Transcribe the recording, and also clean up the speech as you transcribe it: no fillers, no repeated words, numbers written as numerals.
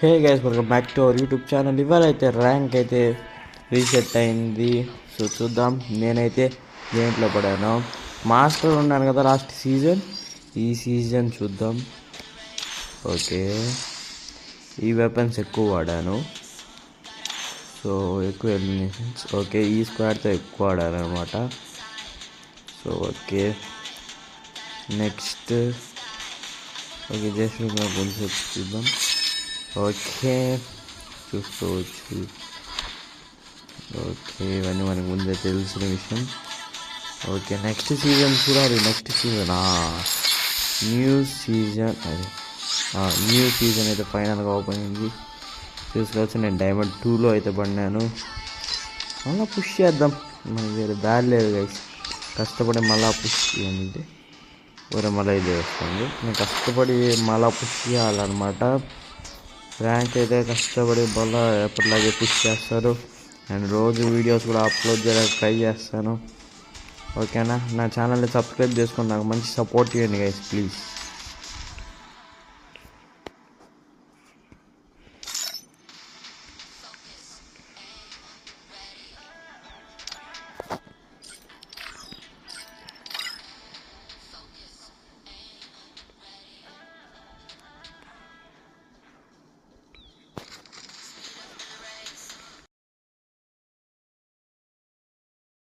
Hey guys, welcome back to our YouTube channel. ఇవాళ అయితే rank అయితే రీసెట్ అయింది. సో చూద్దాం. నేనైతే దేంట్లో పడాను. మాస్టర్ ఉన్నాను కదా లాస్ట్ సీజన్, ఈ సీజన్ చూద్దాం. ఓకే, ఈ వెపన్స్ ఎక్కువ వాడాను. సో ఎక్కువ ఎలిమినేషన్స్. ఓకే, ఈ స్క్వాడ్తో ఎక్కువ వాడాను అనమాట. So okay, next okay just కొంచెం చూద్దాం. ఓకే, చూసుకోవచ్చు. ఓకే, ఇవన్నీ మనకు ముందే తెలిసిన విషయం. ఓకే, నెక్స్ట్ సీజన్ చూడాలి. నెక్స్ట్ సీజన్ న్యూ సీజన్ అయితే ఫైనల్గా ఓపెన్ అయింది. చూసుకోవచ్చు. నేను డైమండ్ 2లో అయితే పడినాను. మళ్ళీ పుష్ చేద్దాం. మనకి వేరే దారి లేదు గైస్. కష్టపడి మళ్ళీ పుష్ చేయండి. వేరే మళ్ళీ ఇది వస్తుంది. నేను కష్టపడి మళ్ళీ పుష్ చేయాలన్నమాట. ర్యాంక్ అయితే కష్టపడి మళ్ళీ ఎప్పటిలాగే పుష్ చేస్తారు. అండ్ రోజు వీడియోస్ కూడా అప్లోడ్ చేయడానికి ట్రై చేస్తాను. ఓకేనా? నా ఛానల్ని సబ్స్క్రైబ్ చేసుకుని నాకు మంచి సపోర్ట్ చేయండి గైస్, ప్లీజ్.